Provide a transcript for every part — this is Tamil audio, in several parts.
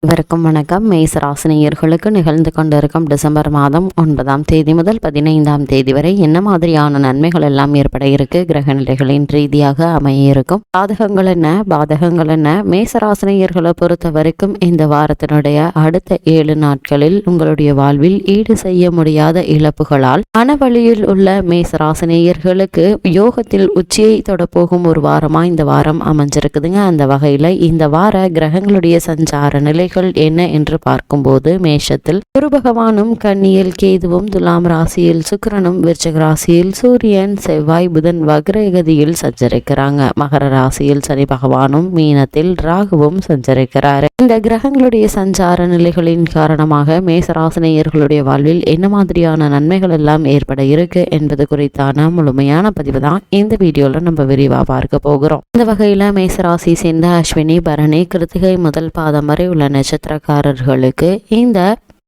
இவருக்கும் வணக்கம். மேசராசினியர்களுக்கு நிகழ்ந்து கொண்டிருக்கும் டிசம்பர் மாதம் 9ஆம் தேதி முதல் 15ஆம் தேதி வரை என்ன மாதிரியான நன்மைகள் எல்லாம் ஏற்பட இருக்கு, கிரக நிலைகளின் ரீதியாக அமைய இருக்கும், பாதகங்கள் என்ன பாதகங்கள் என்ன, மேசராசினியர்களை பொறுத்த வரைக்கும் இந்த வாரத்தினுடைய அடுத்த 7 நாட்களில் உங்களுடைய வாழ்வில் ஈடு செய்ய முடியாத இழப்புகளால் மனவழியில் உள்ள மேசராசினியர்களுக்கு யோகத்தில் உச்சியை தொடப்போகும் ஒரு வாரமா இந்த வாரம் அமைஞ்சிருக்குதுங்க. அந்த வகையில இந்த வார கிரகங்களுடைய சஞ்சார நிலை என்ன என்று பார்க்கும்போது மேஷத்தில் குரு பகவானும், கன்னியில் கேதுவும், துலாம் ராசியில் சுக்கிரனும், விருச்சிக ராசியில் சூரியன், செவ்வாய், புதன் வக்ரகதியில் சஞ்சரிக்கிறாங்க. மகர ராசியில் சனி பகவானும், மீனத்தில் ராகுவும் சஞ்சரிக்கிறார். இந்த கிரகங்களுடைய சஞ்சார நிலைகளின் காரணமாக மேசராசினியர்களுடைய வாழ்வில் என்ன மாதிரியான நன்மைகள் எல்லாம் ஏற்பட இருக்கு என்பது குறித்தான முழுமையான பதிவு தான் இந்த வீடியோல நம்ம விரிவா பார்க்க போகிறோம். இந்த வகையில மேசராசி சேர்ந்த அஸ்வினி, பரணி, கிருத்திகை முதல் பாதம் வரை உள்ள நட்சத்திரக்காரர்களுக்கு இந்த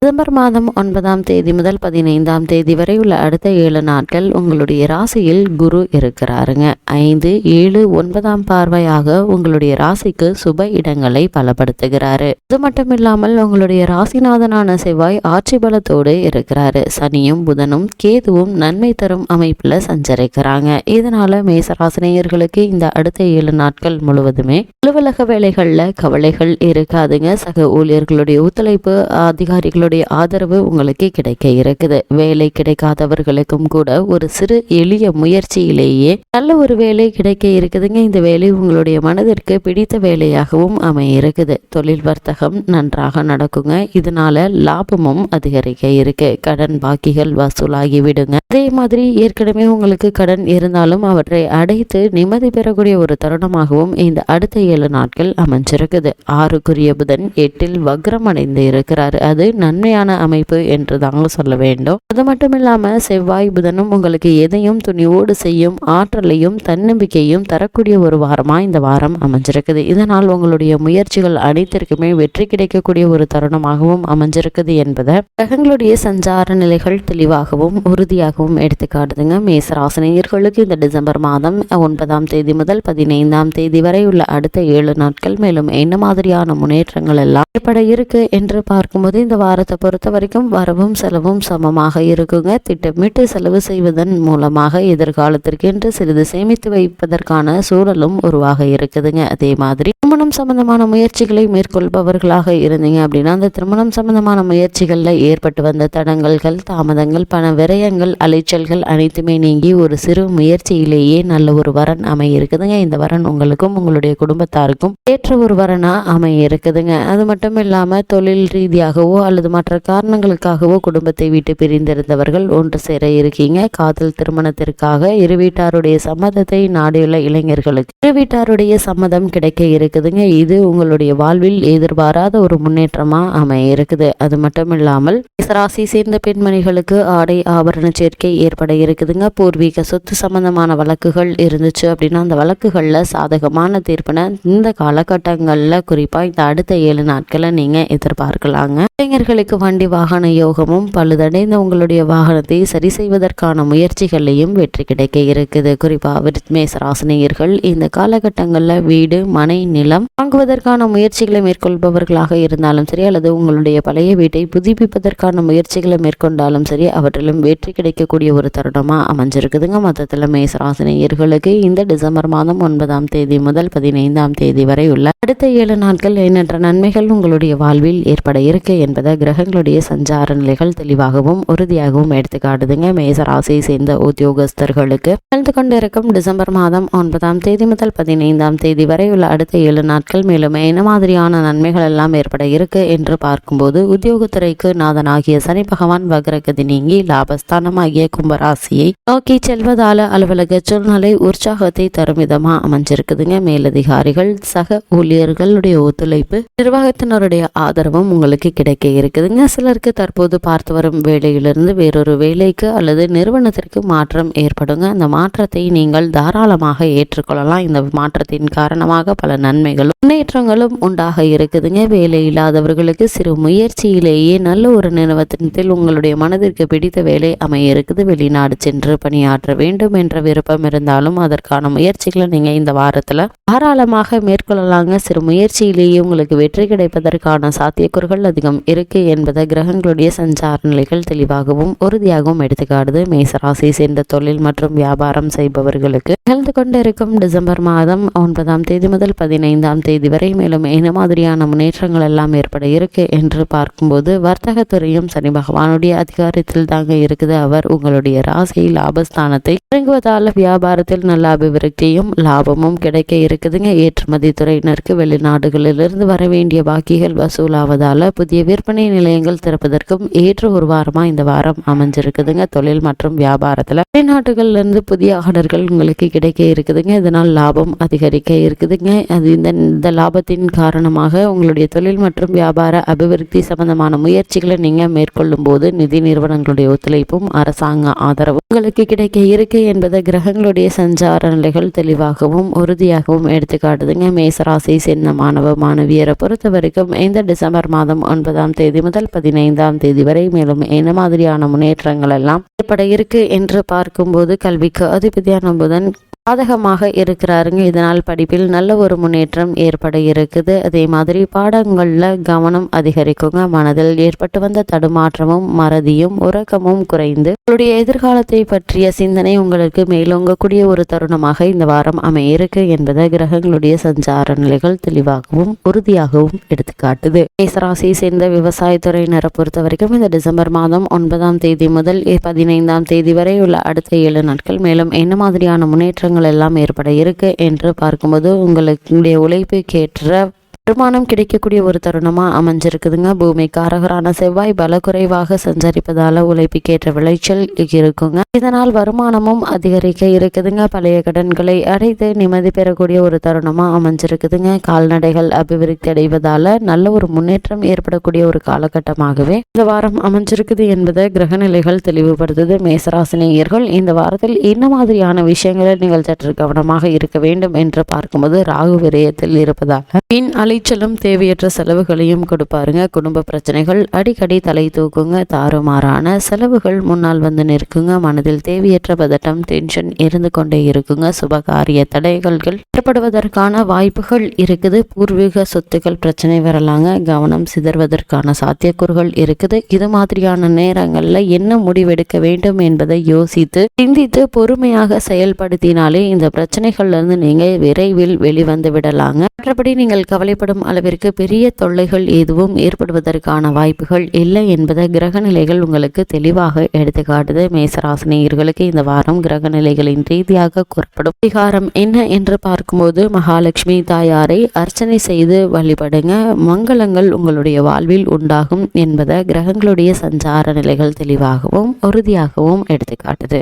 டிசம்பர் மாதம் 9ஆம் தேதி முதல் 15ஆம் தேதி வரை உள்ள அடுத்த 7 நாட்கள் உங்களுடைய ராசியில் குரு இருக்கிறாருங்க. 5, 7, 9ஆம் பார்வையாக உங்களுடைய ராசிக்கு சுப இடங்களை பலப்படுத்துகிறாரு. இது மட்டும் இல்லாமல் உங்களுடைய ராசிநாதனான செவ்வாய் ஆட்சி பலத்தோடு இருக்கிறாரு. சனியும் புதனும் கேதுவும் நன்மை தரும் அமைப்புல சஞ்சரிக்கிறாங்க. இதனால மேசராசினியர்களுக்கு இந்த அடுத்த 7 நாட்கள் முழுவதுமே அலுவலக வேலைகள்ல கவலைகள் இருக்காதுங்க. சக ஊழியர்களுடைய ஒத்துழைப்பு, அதிகாரிகளுடைய ஆதரவு உங்களுக்கு கிடைக்க இருக்குது. வேலை கிடைக்காதவர்களுக்கும் கூட ஒரு சிறு எளிய முயற்சியிலேயே நல்ல ஒரு வேலை கிடைக்க இருக்குதுங்க. இந்த வேலை உங்களுடைய மனதிற்கு பிடித்த வேலையாகவும் அமைய இருக்குது. தொழில் வர்த்தகம் நன்றாக நடக்குங்க. இதனால லாபமும் அதிகரிக்க இருக்கு. கடன் பாக்கிகள் வசூலாகி விடுங்க. அதே மாதிரி ஏற்கனவே உங்களுக்கு கடன் இருந்தாலும் அவற்றை அடைத்து நிம்மதி பெறக்கூடிய ஒரு தருணமாகவும் இந்த அடுத்த 7 நாட்கள் அமைஞ்சிருக்குது. 6க்குரிய புதன் 8இல் வக்ரம் அடைந்து இருக்கிறாரு. அது நன்மையான அமைப்பு என்று தாங்க சொல்ல வேண்டும். அது மட்டும் இல்லாம செவ்வாய் புதனும் உங்களுக்கு எதையும் துணிவோடு செய்யும் ஆற்றலையும் தன்னம்பிக்கையும் தரக்கூடிய ஒரு வாரமா இந்த வாரம் அமைஞ்சிருக்குது. இதனால் உங்களுடைய முயற்சிகள் அனைத்திற்குமே வெற்றி கிடைக்கக்கூடிய ஒரு தருணமாகவும் அமைஞ்சிருக்குது என்பதை கிரகங்களுடைய சஞ்சார நிலைகள் தெளிவாகவும் உறுதியாகவும் எடுத்துக்காட்டுதுங்க. மேசராசினியர்களுக்கு இந்த டிசம்பர் மாதம் 9ஆம் தேதி முதல் 15ஆம் தேதி வரை உள்ள அடுத்த 7 நாட்கள் மேலும் என்ன மாதிரியான முன்னேற்றங்கள் எல்லாம் ஏற்பட இருக்கு என்று பார்க்கும்போது இந்த வாரத்தை பொறுத்த வரைக்கும் வரவும் செலவும் சமமாக இருக்குங்க. திட்டமிட்டு செலவு செய்வதன் மூலமாக எதிர்காலத்திற்கு என்று சிறிது சேமித்து வைப்பதற்கான சூழலும் உருவாக இருக்குதுங்க. அதே மாதிரி திருமணம் சம்பந்தமான முயற்சிகளை மேற்கொள்பவர்களாக இருந்தீங்க அப்படின்னா அந்த திருமணம் சம்பந்தமான முயற்சிகள்ல ஏற்பட்டு வந்த தடங்கல்கள், தாமதங்கள், பண விரயங்கள், அலைச்சல்கள் அனைத்துமே நீங்கி ஒரு சிறு முயற்சியிலேயே நல்ல ஒரு வரன் அமைய இருக்குதுங்க. இந்த வரன் உங்களுக்கும் உங்களுடைய குடும்பத்தாருக்கும் ஏற்ற ஒரு வரனா அமைய இருக்குதுங்க. அது மட்டும் இல்லாம தொழில் ரீதியாகவோ அல்லது மற்ற காரணங்களுக்காகவோ குடும்பத்தை விட்டு பிரிந்திருந்தவர்கள் ஒன்று சேர இருக்கீங்க. காதல் திருமணத்திற்காக இரு வீட்டாருடைய சம்மதத்தை நாடியுள்ள இளைஞர்களுக்கு இரு வீட்டாருடைய சம்மதம் கிடைக்க இருக்குதுங்க. இது உங்களுடைய வாழ்வில் எதிர்பாராத ஒரு முன்னேற்றமா அமைய இருக்குது. அது மட்டும் இல்லாமல் ராசி சேர்ந்த பெண்மணிகளுக்கு ஆடை ஆபரண சேர்க்கை ஏற்பட இருக்குதுங்க. பூர்வீக சொத்து சம்பந்தமான வழக்குகள் இருந்துச்சு அப்படின்னா அந்த வழக்குகள்ல சாதகமான தீர்ப்பினை இந்த காலகட்டங்கள்ல குறிப்பா இந்த அடுத்த 7 நாட்களை நீங்க எதிர்பார்க்கலாங்க. இளைஞர்களுக்கு வண்டி வாகன யோகமும் பழுதடைந்த உங்களுடைய வாகனத்தை சரி செய்வதற்கான முயற்சிகளையும் வெற்றி கிடைக்க இருக்குது. குறிப்பா மேசராசினியர்கள் இந்த காலகட்டங்கள்ல வீடு, மனை, நிலம் வாங்குவதற்கான முயற்சிகளை மேற்கொள்பவர்களாக இருந்தாலும் சரி அல்லது உங்களுடைய பழைய வீட்டை புதுப்பிப்பதற்கான முயற்சிகளை மேற்கொண்டாலும் சரி அவற்றிலும் வெற்றி கிடைக்கக்கூடிய ஒரு தருணமா அமைஞ்சிருக்குதுங்க. மொத்தத்துல மேசராசினியர்களுக்கு இந்த டிசம்பர் மாதம் 9ஆம் தேதி முதல் 15ஆம் தேதி வரை உள்ள அடுத்த 7 நாட்கள் எண்ணற்ற நன்மைகள் உங்களுடைய வாழ்வில் ஏற்பட இருக்கு என்பதை கிரகங்களுடைய சஞ்சார நிலைகள் தெளிவாகவும் உறுதியாகவும் எடுத்துக்காட்டுதுங்க. மேசராசியை சேர்ந்த உத்தியோகஸ்தர்களுக்கு கலந்து கொண்டிருக்கும் டிசம்பர் மாதம் 9ஆம் தேதி முதல் 15ஆம் தேதி வரை உள்ள அடுத்த 7 நாட்கள் மேலும் என்ன மாதிரியான நன்மைகள் எல்லாம் ஏற்பட இருக்கு என்று பார்க்கும்போது உத்தியோகத்துறைக்கு நாதனாகிய சனி பகவான் வக்ரகதி நீங்கி லாபஸ்தானமாகிய கும்பராசியை நோக்கி செல்வதால அலுவலக சூழ்நிலை உற்சாகத்தை தரும் விதமா அமைஞ்சிருக்குதுங்க. மேலதிகாரிகள், சக ஊழியர்களுடைய ஒத்துழைப்பு, நிர்வாகத்தினருடைய ஆதரவும் உங்களுக்கு கிடைக்க இருக்குது. இருக்குதுங்க. சிலருக்கு தற்போது பார்த்து வரும் வேலையிலிருந்து வேறொரு வேலைக்கு அல்லது நிறுவனத்திற்கு மாற்றம் ஏற்படுங்க. அந்த மாற்றத்தை நீங்கள் தாராளமாக ஏற்றுக்கொள்ளலாம். இந்த மாற்றத்தின் காரணமாக பல நன்மைகளும் முன்னேற்றங்களும் உண்டாக இருக்குதுங்க. வேலை இல்லாதவர்களுக்கு சிறு முயற்சியிலேயே நல்ல ஒரு நிறுவனத்தில் உங்களுடைய மனதிற்கு பிடித்த வேலை அமைய இருக்குது. வெளிநாடு சென்று பணியாற்ற வேண்டும் என்ற விருப்பம் இருந்தாலும் அதற்கான முயற்சிகளை நீங்க இந்த வாரத்துல தாராளமாக மேற்கொள்ளலாங்க. சிறு முயற்சியிலேயே உங்களுக்கு வெற்றி கிடைப்பதற்கான சாத்தியக்கூறுகள் அதிகம் இருக்கு என்பதை கிரகங்களுடைய சஞ்சார நிலைகள் தெளிவாகவும் உறுதியாகவும் எடுத்துக்காட்டுது. மேசராசியை சேர்ந்த தொழில் மற்றும் வியாபாரம் செய்பவர்களுக்கு நிகழ்ந்து கொண்டிருக்கும் டிசம்பர் மாதம் 9ஆம் தேதி முதல் 15ஆம் தேதி வரை மேலும் என்ன மாதிரியான முன்னேற்றங்கள் எல்லாம் ஏற்பட இருக்கு என்று பார்க்கும்போது வர்த்தகத்துறையும் சனி பகவானுடைய அதிகாரத்தில் தாங்க இருக்குது. அவர் உங்களுடைய ராசி லாபஸ்தானத்தை இறங்குவதால் வியாபாரத்தில் நல்ல அபிவிருத்தியும் லாபமும் கிடைக்க இருக்குதுங்க. ஏற்றுமதி துறையினருக்கு வெளிநாடுகளிலிருந்து வர வேண்டிய பாக்கிகள் வசூலாவதால புதிய விற்பனை நிலையங்கள் திறப்பதற்கும் ஏற்ற ஒரு வாரமா இந்த வாரம் அமைஞ்சிருக்குதுங்க. தொழில் மற்றும் வியாபாரத்துல வெளிநாட்டுகள்ல இருந்து புதிய ஆர்டர்கள் உங்களுக்கு கிடைக்க இருக்குதுங்க. இதனால் லாபம் அதிகரிக்க இருக்குதுங்க. அது இந்த லாபத்தின் காரணமாக உங்களுடைய தொழில் மற்றும் வியாபார அபிவிருத்தி சம்பந்தமான முயற்சிகளை நீங்க மேற்கொள்ளும் போது நிதி நிறுவனங்களுடைய ஒத்துழைப்பும் அரசாங்க ஆதரவும் உங்களுக்கு கிடைக்க இருக்கு என்பதை கிரகங்களுடைய சஞ்சார நிலைகள் தெளிவாகவும் உறுதியாகவும் எடுத்துக்காட்டுதுங்க. மேசராசியை சேர்ந்த மாணவ மாணவியரை பொறுத்த வரைக்கும் இந்த டிசம்பர் மாதம் 9ஆம் தேதி முதல் 15ஆம் தேதி வரை மேலும் என்ன மாதிரியான முன்னேற்றங்கள் எல்லாம் ஏற்பட இருக்கு என்று பார்க்கும்போது கல்விக்கு அதிபதியான புதன் சாதகமாக இருக்கிறாருங்க. இதனால் படிப்பில் நல்ல ஒரு முன்னேற்றம் ஏற்பட இருக்குது. அதே மாதிரி பாடங்கள்ல கவனம் அதிகரிக்குங்க. மனதில் ஏற்பட்டு வந்த தடுமாற்றமும் மறதியும் உறக்கமும் குறைந்து உங்களுடைய எதிர்காலத்தை பற்றிய சிந்தனை உங்களுக்கு மேலோங்கக்கூடிய ஒரு தருணமாக இந்த வாரம் அமைய இருக்கு என்பதை கிரகங்களுடைய சஞ்சார நிலைகள் தெளிவாகவும் உறுதியாகவும் எடுத்துக்காட்டுது. மேசராசியை சேர்ந்த விவசாயத்துறையினரை பொறுத்த வரைக்கும் இந்த டிசம்பர் மாதம் 9ஆம் தேதி முதல் 15ஆம் தேதி வரை உள்ள அடுத்த 7 நாட்கள் மேலும் என்ன மாதிரியான முன்னேற்றங்கள் எல்லாம் ஏற்பட இருக்கு என்று பார்க்கும்போது உங்களுடைய உழைப்புக்கேற்ற வருமானம் கிடைக்கக்கூடிய ஒரு தருணமா அமைஞ்சிருக்குதுங்க. பூமி காரகரான செவ்வாய் பல குறைவாக சஞ்சரிப்பதால உழைப்புக்கேற்ற விளைச்சல் இருக்குங்க. இதனால் வருமானமும் அதிகரிக்க இருக்குதுங்க. பழைய கடன்களை அடைத்து நிம்மதி பெறக்கூடிய ஒரு தருணமா அமைஞ்சிருக்குதுங்க. கால்நடைகள் அபிவிருத்தி அடைவதால நல்ல ஒரு முன்னேற்றம் ஏற்படக்கூடிய ஒரு காலகட்டமாகவே இந்த வாரம் அமைஞ்சிருக்குது என்பதை கிரகநிலைகள் தெளிவுபடுத்துது. மேசராசினியர்கள் இந்த வாரத்தில் என்ன மாதிரியான விஷயங்களை நீங்கள் சற்று கவனமாக இருக்க வேண்டும் என்று பார்க்கும்போது ராகு விரயத்தில் இருப்பதால அலைச்சலும் தேவையற்ற செலவுகளையும் கொடுப்பாருங்க. குடும்ப பிரச்சனைகள் அடிக்கடி தலை தூக்குங்க. தாறுமாறான செலவுகள் முன்னால் வந்து நிற்குங்க. மனதில் தேவையற்ற பதட்டம் டென்ஷன் இருந்து கொண்டே இருக்குங்க. சுபகாரிய தடைகள் ஏற்படுவதற்கான வாய்ப்புகள் இருக்குது. பூர்வீக சொத்துக்கள் பிரச்சனை வரலாங்க. கவனம் சிதறுவதற்கான சாத்தியக்கூறுகள் இருக்குது. இது மாதிரியான நேரங்கள்ல என்ன முடிவெடுக்க வேண்டும் என்பதை யோசித்து சிந்தித்து பொறுமையாக செயல்படுத்தினாலே இந்த பிரச்சனைகள்ல இருந்து நீங்க விரைவில் வெளிவந்து விடலாங்க. மற்றபடி நீங்கள் கவலைப்படும் அளவிற்கு பெரிய தொல்லைகள் எதுவும் ஏற்படுவதற்கான வாய்ப்புகள் இல்லை என்பதை கிரகநிலைகள் உங்களுக்கு தெளிவாக எடுத்துக்காட்டுது. மேசராசினியர்களுக்கு இந்த வாரம் கிரகநிலைகளின் ரீதியாக கூறப்படும் பரிகாரம் என்ன என்று பார்க்கும்போது மகாலட்சுமி தாயாரை அர்ச்சனை செய்து வழிபடுங்க. மங்களங்கள் உங்களுடைய வாழ்வில் உண்டாகும் என்பதை கிரகங்களுடைய சஞ்சார நிலைகள் தெளிவாகவும் உறுதியாகவும் எடுத்துக்காட்டுது.